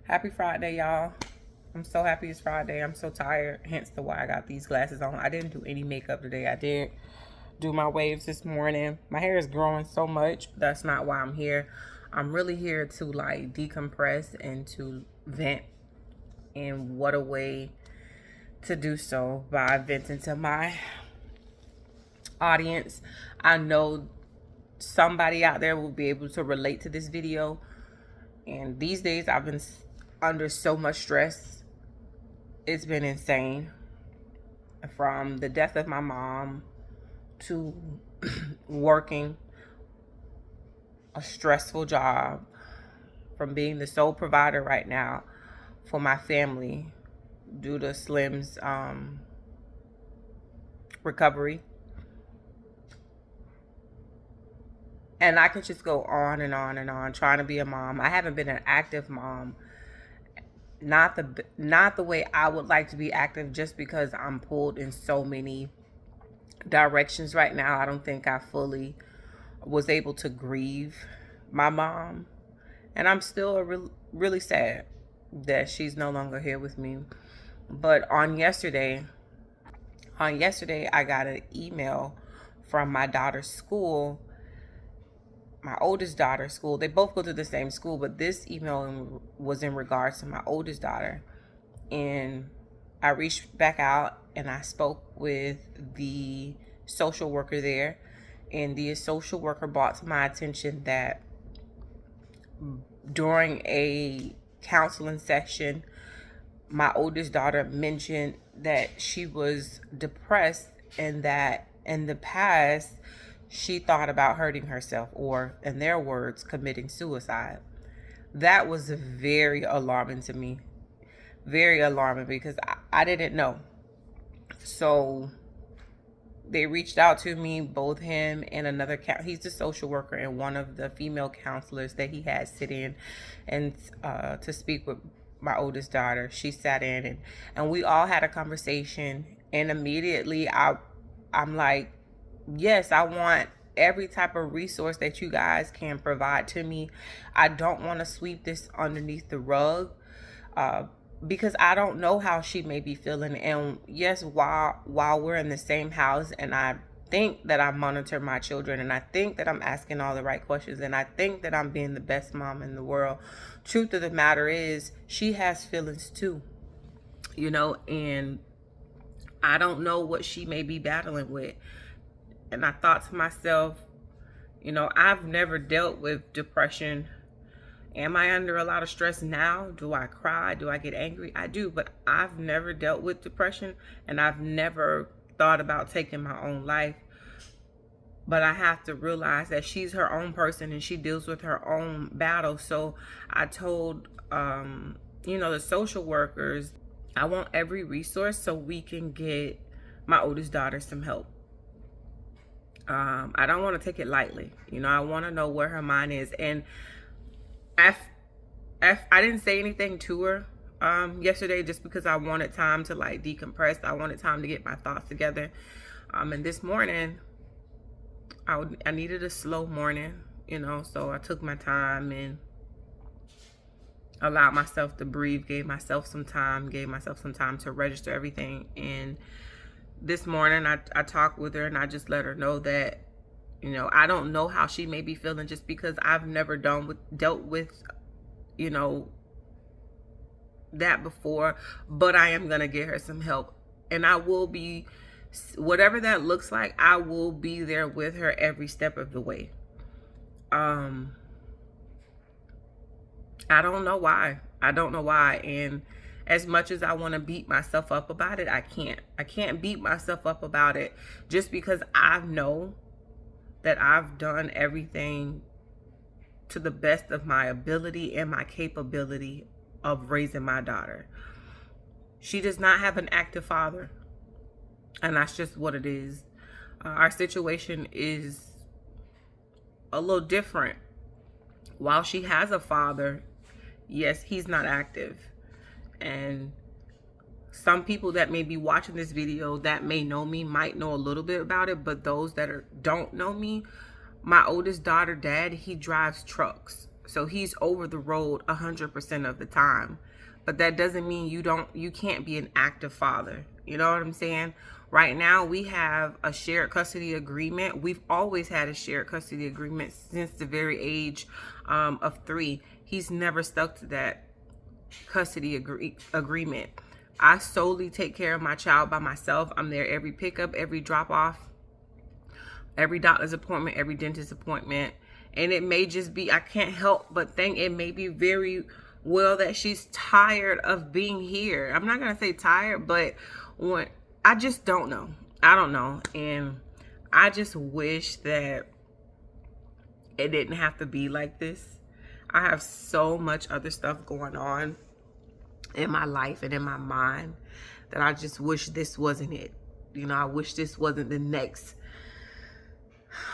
Happy Friday, y'all. I'm so happy it's Friday. I'm so tired, hence the why I got these glasses on. I didn't do any makeup today. I did do my waves this morning. My hair is growing so much, but that's not why I'm here. I'm really here to like decompress and to vent. And what a way to do so, by venting to my audience. I know somebody out there will be able to relate to this video. And these days I've been under so much stress. It's been insane. From the death of my mom to working a stressful job, from being the sole provider right now for my family due to Slim's recovery. And I could just go on and on and on trying to be a mom. I haven't been an active mom. Not the way I would like to be active, just because I'm pulled in so many directions right now. I don't think I fully was able to grieve my mom. And I'm still really sad that she's no longer here with me. But on yesterday, I got an email from my daughter's school, my oldest daughter's school. They both go to the same school, but this email was in regards to my oldest daughter. And I reached back out and I spoke with the social worker there. And the social worker brought to my attention that during a counseling session, my oldest daughter mentioned that she was depressed and that in the past she thought about hurting herself, or in their words, committing suicide. That was very alarming to me. Very alarming, because I didn't know. So they reached out to me, both him and another, he's the social worker, and one of the female counselors that he had sit in and to speak with my oldest daughter. She sat in and we all had a conversation, and immediately I'm like, yes, I want every type of resource that you guys can provide to me. I don't want to sweep this underneath the rug, because I don't know how she may be feeling. And yes, while we're in the same house, and I think that I monitor my children, and I think that I'm asking all the right questions, and I think that I'm being the best mom in the world, truth of the matter is she has feelings too, and I don't know what she may be battling with. And I thought to myself, I've never dealt with depression. Am I under a lot of stress now? Do I cry? Do I get angry? I do, but I've never dealt with depression, and I've never thought about taking my own life. But I have to realize that she's her own person and she deals with her own battles. So I told, the social workers, I want every resource so we can get my oldest daughter some help. I don't want to take it lightly. I want to know where her mind is. And I didn't say anything to her yesterday, just because I wanted time to like decompress. I wanted time to get my thoughts together. And this morning, I needed a slow morning, so I took my time and allowed myself to breathe, gave myself some time to register everything. And this morning I talked with her, and I just let her know that, I don't know how she may be feeling, just because I've never dealt with, that before. But I am going to get her some help, and I will be, whatever that looks like, I will be there with her every step of the way. I don't know why. And as much as I want to beat myself up about it, I can't beat myself up about it, just because I know that I've done everything to the best of my ability and my capability of raising my daughter. She does not have an active father, and that's just what it is. Our situation is a little different. While she has a father, yes, he's not active. And some people that may be watching this video that may know me might know a little bit about it, but those that don't know me, my oldest daughter dad, he drives trucks. So he's over the road 100% of the time. But that doesn't mean you can't be an active father. You know what I'm saying? Right now we have a shared custody agreement. We've always had a shared custody agreement since the very age of 3. He's never stuck to that custody agreement. I solely take care of my child by myself. I'm there every pickup, every drop off, every doctor's appointment, every dentist appointment. And it may just be, I can't help but think it may be very well that she's tired of being here. I'm not going to say tired, but when I just don't know. I don't know. And I just wish that it didn't have to be like this. I have so much other stuff going on in my life and in my mind that I just wish this wasn't it. You know, I wish this wasn't the next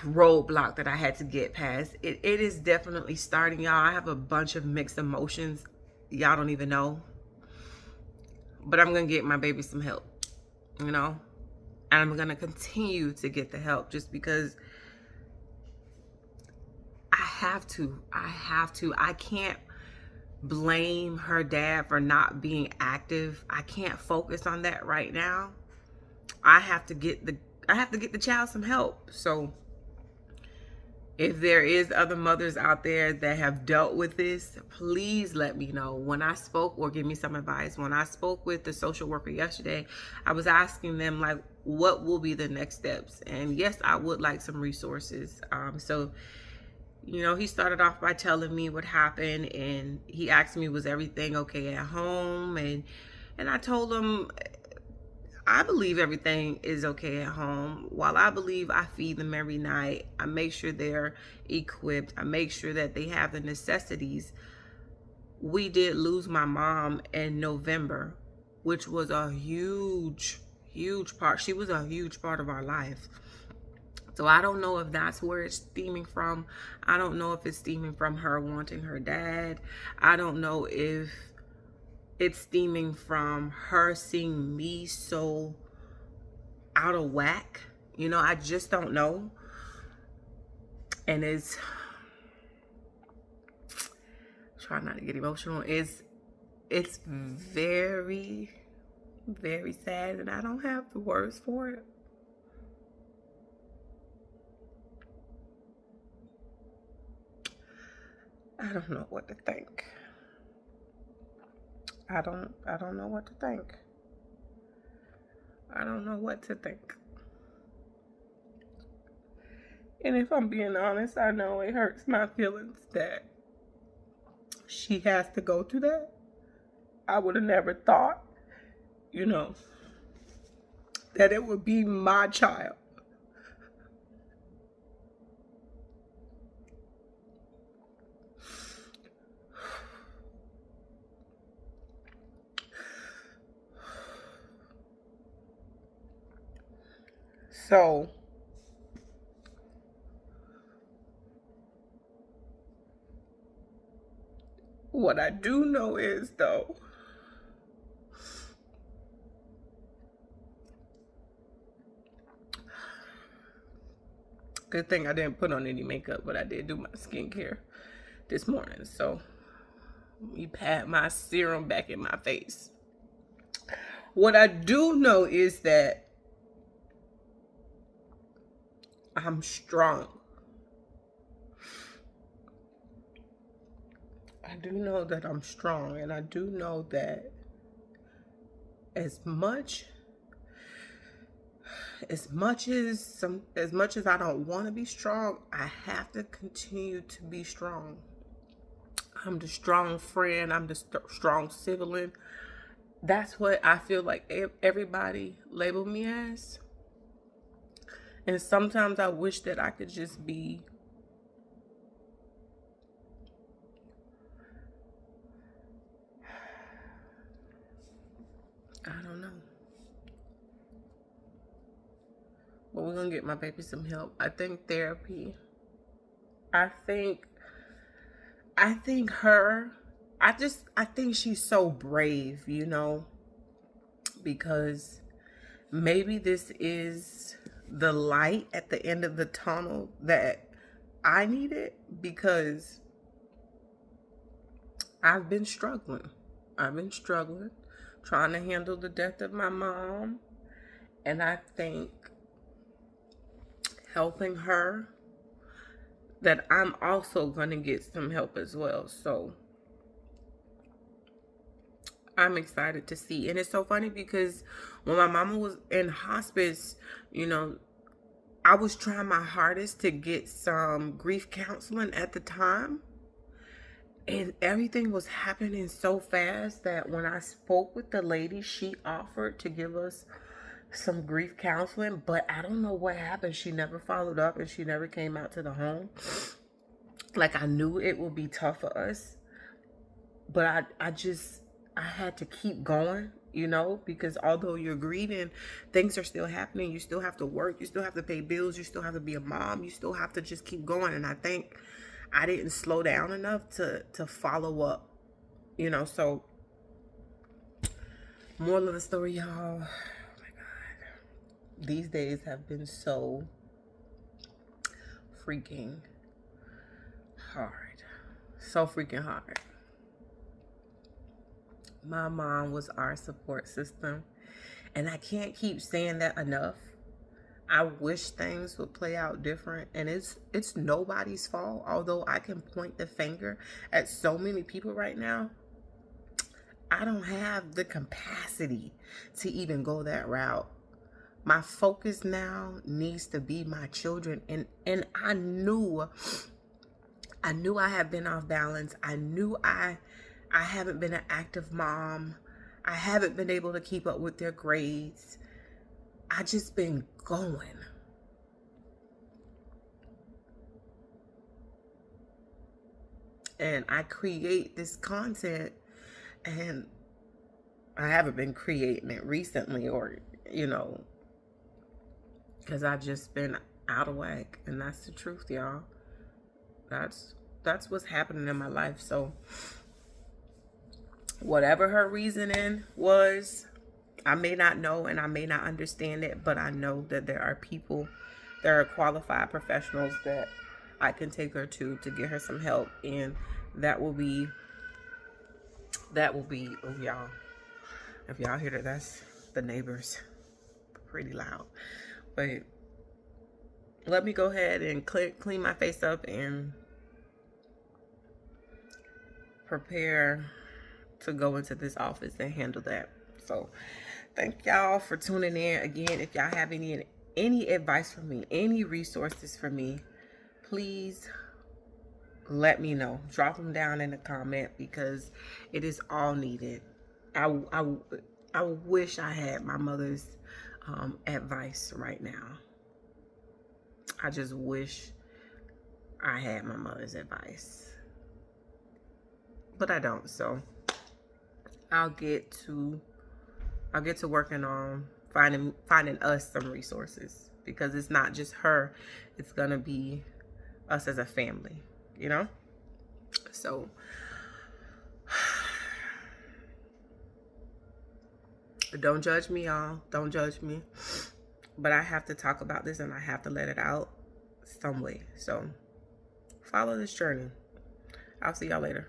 roadblock that I had to get past. It is definitely starting, y'all. I have a bunch of mixed emotions. Y'all don't even know. But I'm going to get my baby some help, you know. And I'm going to continue to get the help just because I have to. I can't blame her dad for not being active. I can't focus on that right now. I have to get the child some help. So if there is other mothers out there that have dealt with this, please let me know. When I spoke, or give me some advice. When I spoke with the social worker yesterday, I was asking them, like, what will be the next steps? And yes, I would like some resources. So, you know, he started off by telling me what happened, and he asked me, was everything okay at home? And I told him, I believe everything is okay at home. While I believe I feed them every night, I make sure they're equipped, I make sure that they have the necessities. We did lose my mom in November, which was a huge part. She was a huge part of our life. So I don't know if that's where it's stemming from. I don't know if it's stemming from her wanting her dad. I don't know if it's stemming from her seeing me so out of whack. You know, I just don't know. And it's, try not to get emotional. It's very, very sad, and I don't have the words for it. I don't know what to think. I don't know what to think. I don't know what to think. And if I'm being honest, I know it hurts my feelings that she has to go through that. I would have never thought, you know, that it would be my child. So, what I do know is, though, good thing I didn't put on any makeup, but I did do my skincare this morning. So, we pat my serum back in my face. What I do know is that I'm strong. I do know that I'm strong, and I do know that as much as I don't want to be strong, I have to continue to be strong. I'm the strong friend. I'm the strong sibling. That's what I feel like everybody labeled me as. And sometimes I wish that I could just be I don't know. But we're gonna get my baby some help. I think therapy. I think she's so brave, you know, because maybe this is the light at the end of the tunnel that I needed, because I've been struggling. I've been struggling trying to handle the death of my mom. And I think helping her, that I'm also going to get some help as well. So I'm excited to see. And it's so funny because when my mama was in hospice, you know, I was trying my hardest to get some grief counseling at the time. And everything was happening so fast that when I spoke with the lady, she offered to give us some grief counseling, but I don't know what happened. She never followed up and she never came out to the home. Like, I knew it would be tough for us, but I had to keep going, you know, because although you're grieving, things are still happening. You still have to work, you still have to pay bills, you still have to be a mom, you still have to just keep going. And I think I didn't slow down enough to follow up, you know. So moral of the story, y'all, these days have been so freaking hard. So freaking hard. My mom was our support system, and I can't keep saying that enough. I wish things would play out different, and it's nobody's fault. Although I can point the finger at so many people right now, I don't have the capacity to even go that route. My focus now needs to be my children. And I knew I had been off balance. I knew I haven't been an active mom. I haven't been able to keep up with their grades. I just been going. And I create this content, and I haven't been creating it recently, or, you know, because I just been out of whack. And that's the truth, y'all. That's what's happening in my life. So whatever her reasoning was, I may not know and I may not understand it, but I know that there are people, there are qualified professionals that I can take her to get her some help. And that will be, oh, y'all, if y'all hear that, that's the neighbors, pretty loud. But let me go ahead and clean my face up and prepare to go into this office and handle that. So thank y'all for tuning in. Again, if y'all have any advice for me, any resources for me, please let me know. Drop them down in the comment, because it is all needed. I wish I had my mother's advice right now. I just wish I had my mother's advice, but I don't. So I'll get to working on finding us some resources, because it's not just her, it's gonna be us as a family, you know. So don't judge me, y'all. Don't judge me. But I have to talk about this, and I have to let it out some way. So follow this journey. I'll see y'all later.